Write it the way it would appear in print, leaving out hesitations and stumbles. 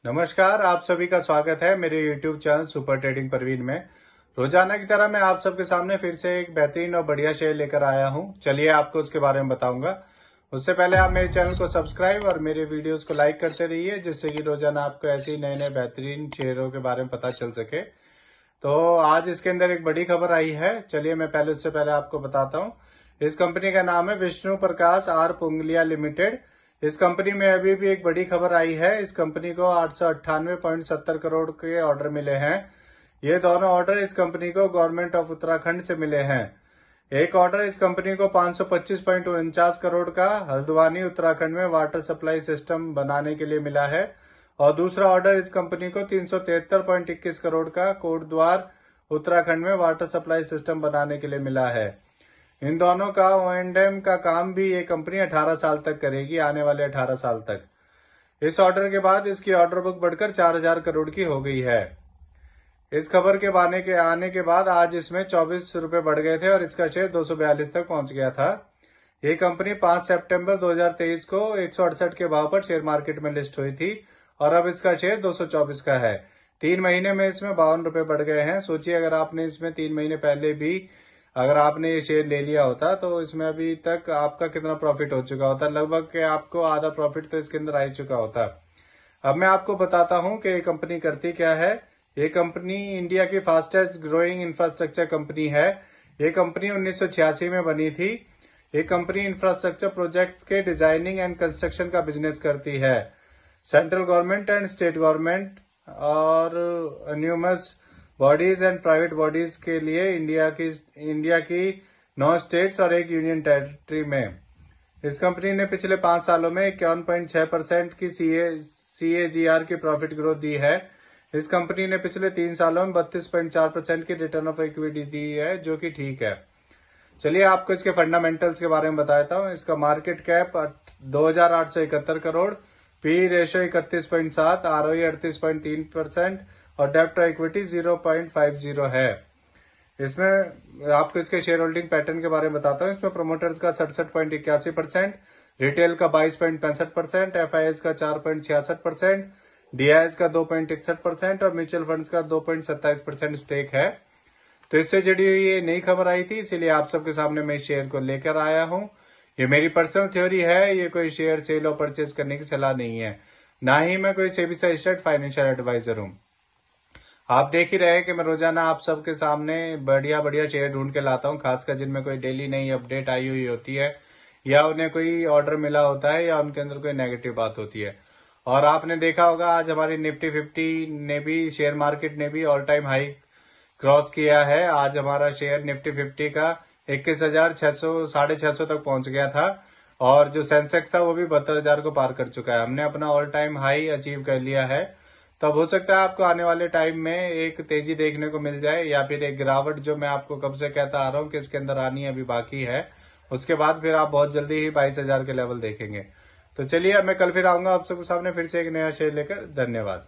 नमस्कार, आप सभी का स्वागत है मेरे YouTube channel super trading Parveen में। रोजाना की तरह मैं आप सबके सामने फिर से एक बेहतरीन और बढ़िया शेयर लेकर आया हूं। चलिए आपको उसके बारे में बताऊंगा। उससे पहले आप मेरे चैनल को सब्सक्राइब और मेरे वीडियोस को लाइक करते रहिए, जिससे कि रोजाना आपको ऐसे ही नए नए बेहतरीन शेयरों के बारे में पता चल सके। तो आज इसके अंदर एक बड़ी खबर आई है। चलिए मैं उससे पहले आपको बताता हूँ। इस कंपनी का नाम है विष्णु प्रकाश आर पुंगलिया लिमिटेड। इस कंपनी में अभी भी एक बड़ी खबर आई है। इस कंपनी को 898.70 करोड़ के ऑर्डर मिले हैं। ये दोनों ऑर्डर इस कंपनी को गवर्नमेंट ऑफ उत्तराखंड से मिले हैं। एक ऑर्डर इस कंपनी को 525.49 करोड़ का हल्द्वानी उत्तराखंड में वाटर सप्लाई सिस्टम बनाने के लिए मिला है, और दूसरा ऑर्डर इस कंपनी को 373.21 करोड़ का कोटद्वार उत्तराखंड में वाटर सप्लाई सिस्टम बनाने के लिए मिला है। इन दोनों का O&M का काम भी ये कंपनी 18 साल तक करेगी, आने वाले 18 साल तक। इस ऑर्डर के बाद इसकी ऑर्डर बुक बढ़कर 4000 करोड़ की हो गई है। इस खबर के आने के बाद आज इसमें 24 रुपए बढ़ गए थे और इसका शेयर 242 तक पहुंच गया था। ये कंपनी 5 सितंबर 2023 को 168 के भाव पर शेयर मार्केट में लिस्ट हुई थी और अब इसका शेयर 224 का है। 3 महीने में इसमें 52 रुपए बढ़ गए हैं। सोचिए अगर आपने इसमें 3 महीने पहले भी अगर आपने ये शेयर ले लिया होता तो इसमें अभी तक आपका कितना प्रॉफिट हो चुका होता। लगभग आपको आधा प्रॉफिट तो इसके अंदर आ चुका होता। अब मैं आपको बताता हूं कि ये कंपनी करती क्या है। ये कंपनी इंडिया की फास्टेस्ट ग्रोइंग इंफ्रास्ट्रक्चर कंपनी है। ये कंपनी 1986 में बनी थी। ये कंपनी इंफ्रास्ट्रक्चर प्रोजेक्ट्स के डिजाइनिंग एंड कंस्ट्रक्शन का बिजनेस करती है। Central government and state government और न्यूमस बॉडीज एंड प्राइवेट बॉडीज के लिए इंडिया की 9 स्टेट्स और 1 यूनियन टेरिटरी में इस कंपनी ने पिछले 5 सालों में 51.6% की CAGR की प्रॉफिट ग्रोथ दी है। इस कंपनी ने पिछले 3 सालों में 32.4% की रिटर्न ऑफ इक्विटी दी है, जो कि ठीक है। चलिए आपको इसके फंडामेंटल्स के बारे में बताता हूँ। इसका market cap 2871 crore, P ratio 31.7, ROE 38.3% और डेब्ट टू इक्विटी 0.50 है। इसमें आपको इसके शेयर होल्डिंग पैटर्न के बारे में बताता हूँ। इसमें प्रोमोटर्स का 67.81%, रिटेल का 22.65%, FIIs का 4.66%, DIIs का 2.61% और म्यूचुअल फंड्स का 2.27% स्टेक है। तो इससे जुड़ी हुई ये नई खबर आई थी, इसीलिए आप सबके सामने मैं शेयर को लेकर आया हूँ। ये मेरी पर्सनल थ्योरी है, ये कोई शेयर सेल और परचेज करने की सलाह नहीं है, ना ही मैं कोई सेबी सर्टिफाइड फाइनेंशियल एडवाइजर हूँ। आप देख ही रहे हैं कि मैं रोजाना आप सबके सामने बढ़िया बढ़िया शेयर ढूंढ के लाता हूँ, खासकर जिनमें कोई डेली नई अपडेट आई हुई होती है या उन्हें कोई ऑर्डर मिला होता है या उनके अंदर कोई नेगेटिव बात होती है। और आपने देखा होगा आज हमारी निफ्टी 50 ने भी, शेयर मार्केट ने भी ऑल टाइम हाई क्रॉस किया है। आज हमारा शेयर निफ्टी 50 का 21,600 तक पहुंच गया था और जो सेंसेक्स था वो भी 72,000 को पार कर चुका है। हमने अपना ऑल टाइम हाई अचीव कर लिया है। तब हो सकता है आपको आने वाले टाइम में एक तेजी देखने को मिल जाए या फिर एक गिरावट, जो मैं आपको कब से कहता आ रहा हूँ कि इसके अंदर आनी अभी बाकी है। उसके बाद फिर आप बहुत जल्दी ही 22,000 के लेवल देखेंगे। तो चलिए मैं कल फिर आऊंगा आप सबके सामने फिर से एक नया शेयर लेकर। धन्यवाद।